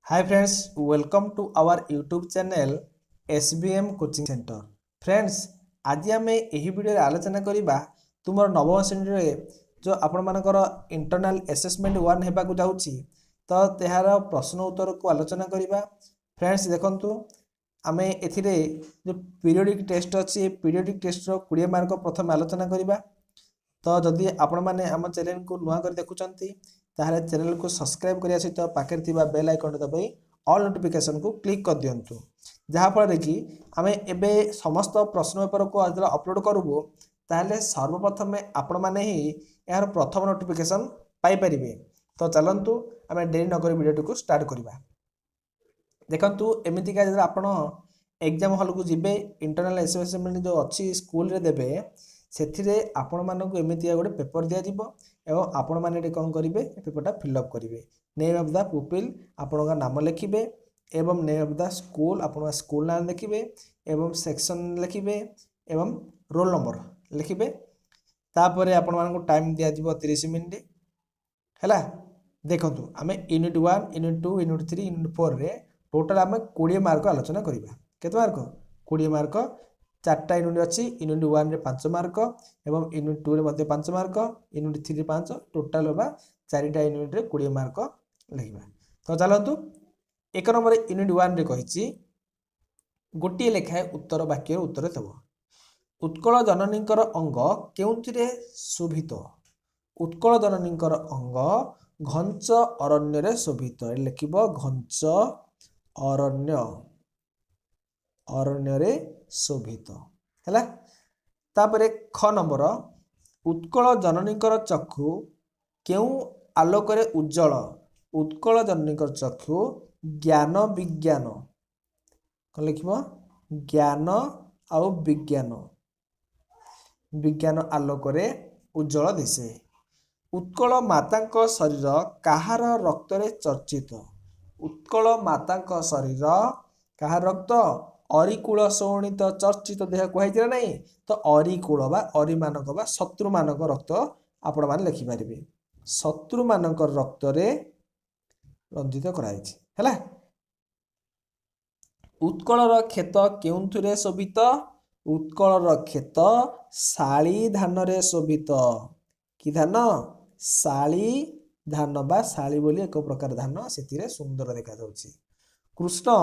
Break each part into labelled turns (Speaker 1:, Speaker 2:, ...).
Speaker 1: Hi friends, welcome to our YouTube channel SBM Coaching Center. Friends, आज आम यही video आलोचना करवा तुम नवम श्रेणी जो आपण मानकर इंटरनल असेसमेंट 1 हेबाकु जाउची तो तेहार प्रश्न उत्तर को आलोचना करवा। फ्रेंड्स देखंतु आमे एथिरे जो पीरियोडिक टेस्ट अछि पीरियोडिक टेस्ट रो 20 मार्क प्रथम आलोचना करवा। तो जदि आपण माने हम चैनल को नुआ कर देखुचंती ताहले चैनल को सब्सक्राइब करिया सहित पाखे थिबा बेल आइकन दबाई ऑल नोटिफिकेशन को क्लिक कर दियंतु जहाँ फल कि आमे एबे समस्त प्रश्न पेपर को आज अपलोड करबो ताहले सर्वप्रथम आपण माने ही यार प्रथम नोटिफिकेशन पाई परिबे। तो चलंतु आमे देरी न करी वीडियो को स्टार्ट करबा। देखंतु एमिति का जरा आपण एग्जाम हॉल को जिबे इंटरनल असेसमेंट जो अच्छी स्कूल रे देबे सेथिरे आपण मानक एमितिया गोटे पेपर दिया जिवो एवं आपण माने कौन करेंगे पेपरटा फिलअप करेंगे। नेम ऑफ द पुपिल आपण नाम लिखिबे एवं नेम ऑफ द स्कूल आपण स्कूल नाम लिखिबे एवं सेक्शन लिखिबे एवं रोल नंबर लिखिबे। तापर आपण मानक टाइम दिया जिवो 30 मिनिट हैला। देखंतु आमे यूनिट 1 यूनिट 2 यूनिट 3 यूनिट 4 रे टोटल आमे 20 मार्क आलोचना करिबा। केते मार्क 20 मार्क चारटा यूनिट अच्छी यूनिट 1 रे 5 मार्क एवं यूनिट 2 रे मध्ये 5 मार्क यूनिट 3 रे 5 टोटल होबा 4टा यूनिट रे 20 मार्क लिखिबा। तो चलंतु एक नंबर यूनिट 1 रे कहिछि गोटिए लेखाए उत्तर वाक्य उत्तर देबो। उत्कल जननीकर अंग केउंथिरे शोभित। उत्कल जननीकर अंग घंच अरण्य रे शोभित लिखिबो घंच अरण्य अरण्य रे शोभित हैला। तापरे ख नंबर उत्कल जननीकर चक्षु केउ आलोकरे उज्जवल। उत्कल जननीकर चक्षु ज्ञान विज्ञान कौन लिखिबो ज्ञान आउ विज्ञान विज्ञान आलोकरे उज्जवल दिशे। उत्कल मातांक शरीर काहार रक्त रे चर्चित। उत्कल मातांक शरीर काहार रक्त अरिकूल शोणित चर्चित देह कहुना नहीं तो अरिकूल बा अरि मानक बा शत्रु मानक रक्त आपण मान लिखिपारे शत्रु मानक रक्त रे रंजित कराइछि हैला। उत्कलर खेत केउंथुरे शोभित। उत्कलर खेत शाली धान रे शोभित। कि धान शाली धान बा शाली बोली एक प्रकार धान सेतिरे सुंदर देखा जाउछि। कृष्ण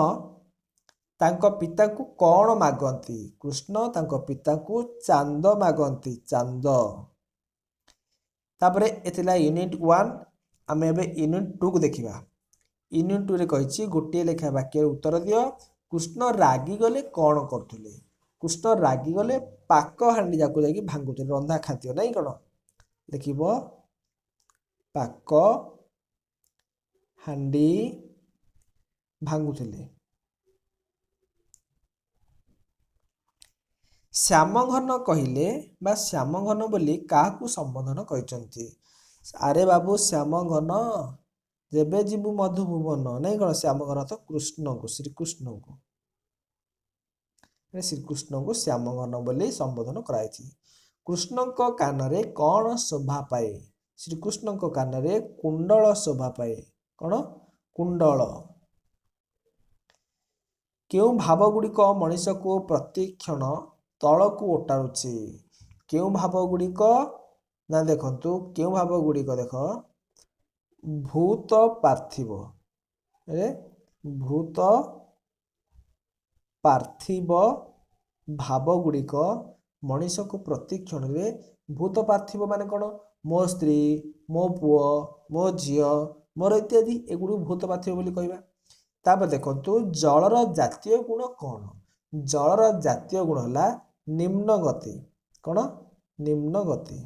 Speaker 1: तांको पिता को कौन मागंती। कृष्ण तांको पिता को चांद मागंती चांद। तापरे एथिला यूनिट 1 आमे एबे यूनिट 2 को देखिबा। यूनिट 2 रे कहिछि गोटिए लेखा वाक्य उत्तर दियो। कृष्ण रागी गले कौन करथुले। कृष्ण रागी गले पाक हांडी जाको जाकी भांगुथुले रंधा खाद्य नहीं कोन लिखिबो पाक हांडी भांगुथुले। श्यामघन कहले बा श्यामघन बोली काहाकू संबोधन करिसंती। अरे बाबू श्यामघन जेबे जीवु मधुभुवन नहीं कौन श्यामघन तो कृष्ण को श्रीकृष्ण को श्रीकृष्ण को श्यामघन बोली संबोधन कराइछि। कृष्ण को कान रे कौन शोभा पाए। श्रीकृष्ण को कान रे कुंडल शोभा पाए कौन कुंडल। केउ भाव गुड़िक मनीष को प्रतिक्षण तलकू ओटारुछि। केउ भाव गुड़िक ना देखंतु केउ भाव गुड़िक देख भूत पार्थिव रे भूत पार्थिव भाव गुड़िक मनीष को प्रतिक्षण रे भूत पार्थिव माने कौन मो स्त्री मो पुओ मो झियो मोर इत्यादि एगुड़ भूत पार्थिव बोली कहबा। तापर देखंतु जलर जातीय गुण कौन। जलर जातीय गुण हला निम्न गति कौन निम्न गति।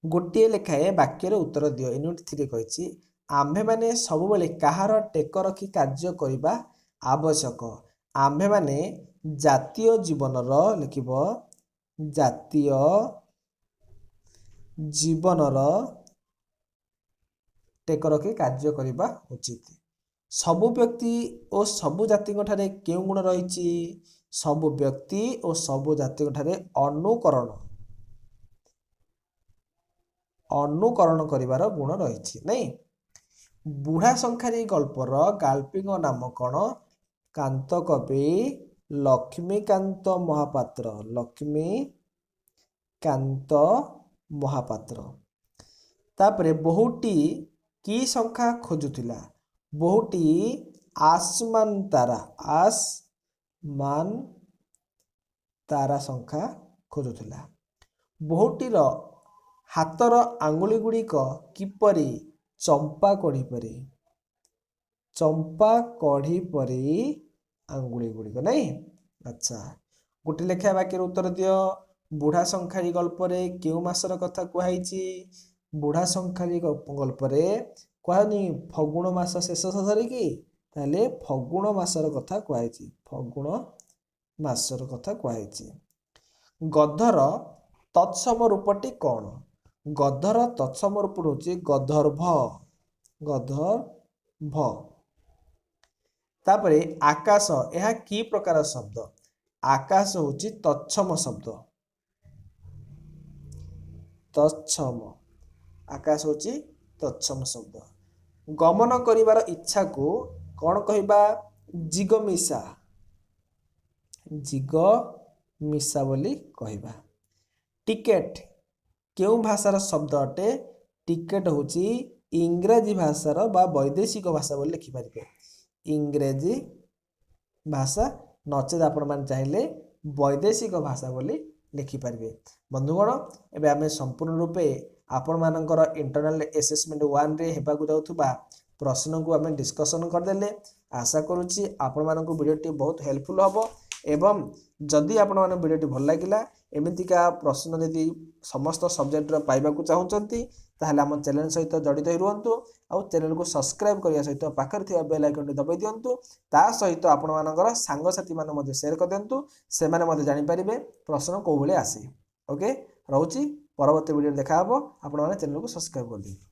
Speaker 1: गोटिए लेखाए वाक्य उत्तर दियो। यूनिट 3 कहिछि आम्भे माने सब बेले काहार टेक रखी कार्य करिबा आवश्यक। आम्भे माने जातीय जीवनर लिखिबो जातीय जीवनर टेक रखी कार्य करिबा उचित। सबु व्यक्ति और सबु जाति ठारे केउ गुण रहिछि। सबु व्यक्ति और सबु जाति ठारे अनुकरण ଅନୁକରଣ କରିବାର ଗୁଣ ରହିଛି ନାଇଁ। ବୁଢ଼ା ଶଙ୍ଖାରି ଗଳ୍ପର ଗାଳ୍ପିକ ନାମ କ'ଣ? କାନ୍ତକବି ଲକ୍ଷ୍ମୀକାନ୍ତ ମହାପାତ୍ର। ଲକ୍ଷ୍ମୀକାନ୍ତ ମହାପାତ୍ର। ତାପରେ ବୋହୂଟି କି ସଂଖ୍ୟା ଖୋଜୁଥିଲା? ବୋହୂଟି ଆସମାନ ତାରା ସଂଖ୍ୟା ଖୋଜୁଥିଲା। ବୋହୂଟିର ହାତର ଆଙ୍ଗୁଳି ଗୁଡ଼ିକ କିପରି ଚମ୍ପା କଢ଼ି ପରି? ଚମ୍ପା କଢ଼ି ପରି ଆଙ୍ଗୁଳି ଗୁଡ଼ିକ ନାଇଁ। ଆଚ୍ଛା, ଗୋଟେ ଲେଖା ବାକ୍ୟର ଉତ୍ତର ଦିଅ। ବୁଢ଼ା ଶଙ୍ଖାରି ଗଳ୍ପରେ କେଉଁ ମାସର କଥା କୁହାଯାଇଛି? ବୁଢ଼ା ଶଙ୍ଖାରି ଗଳ୍ପରେ କୁହାନି ଫଗୁଣ ମାସ ଶେଷ ଧରିକି, ତାହେଲେ ଫଗୁଣ ମାସର କଥା କୁହାଯାଇଛି। ଫଗୁଣ ମାସର କଥା କୁହାଯାଇଛି। ଗଧର ତତ୍ସମ ରୂପଟି କ'ଣ? ଗଧର ତତ୍ସମ ରୂପ ହେଉଛି ଗଧର୍ଭ। ତାପରେ ଆକାଶ, ଏହା କି ପ୍ରକାର ଶବ୍ଦ? ଆକାଶ ହେଉଛି ତତ୍ସମ ଶବ୍ଦ। ଆକାଶ ହେଉଛି ତତ୍ସମ ଶବ୍ଦ। ଗମନ କରିବାର ଇଚ୍ଛାକୁ କ'ଣ କହିବା? ଜିଗମିଶା ବୋଲି କହିବା। ଟିକେଟ କେଉଁ ଭାଷାର ଶବ୍ଦ ଅଟେ? ଟିକେଟ ହେଉଛି ଇଂରାଜୀ ଭାଷାର ବା ବୈଦେଶିକ ଭାଷା ବୋଲି ଲେଖିପାରିବେ। ଇଂରାଜୀ ଭାଷା ନଚେତ ଆପଣମାନେ ଚାହିଁଲେ ବୈଦେଶିକ ଭାଷା ବୋଲି ଲେଖିପାରିବେ। ବନ୍ଧୁଗଣ, ଏବେ ଆମେ ସମ୍ପୂର୍ଣ୍ଣ ରୂପେ ଆପଣମାନଙ୍କର ଇଣ୍ଟରନାଲ ଆସେସମେଣ୍ଟ 1ରେ ହେବାକୁ ଯାଉଥିବା ପ୍ରଶ୍ନକୁ ଆମେ ଡିସ୍କସନ୍ କରିଦେଲେ। ଆଶା କରୁଛି ଆପଣମାନଙ୍କୁ ଭିଡ଼ିଓଟି ବହୁତ ହେଲ୍ପଫୁଲ୍ ହେବ ଏବଂ ଯଦି ଆପଣମାନଙ୍କ ଭିଡ଼ିଓଟି ଭଲ ଲାଗିଲା, ଏମିତିକା ପ୍ରଶ୍ନ ଯଦି ସମସ୍ତ ସବଜେକ୍ଟର ପାଇବାକୁ ଚାହୁଁଛନ୍ତି, ତାହେଲେ ଆମ ଚ୍ୟାନେଲ ସହିତ ଜଡ଼ିତ ହୋଇ ରୁହନ୍ତୁ ଆଉ ଚ୍ୟାନେଲକୁ ସବସ୍କ୍ରାଇବ୍ କରିବା ସହିତ ପାଖରେ ଥିବା ବେଲ୍ ଆଇକନଟି ଦବାଇ ଦିଅନ୍ତୁ। ତା ସହିତ ଆପଣମାନଙ୍କର ସାଙ୍ଗସାଥିମାନେ ମଧ୍ୟ ସେୟାର କରିଦିଅନ୍ତୁ, ସେମାନେ ମଧ୍ୟ ଜାଣିପାରିବେ ପ୍ରଶ୍ନ କେଉଁ ଭଳି ଆସେ। ଓକେ, ରହୁଛି। ପରବର୍ତ୍ତୀ ଭିଡ଼ିଓରେ ଦେଖା ହେବ। ଆପଣମାନେ ଚ୍ୟାନେଲକୁ ସବସ୍କ୍ରାଇବ୍ କରିଦିଅନ୍ତୁ।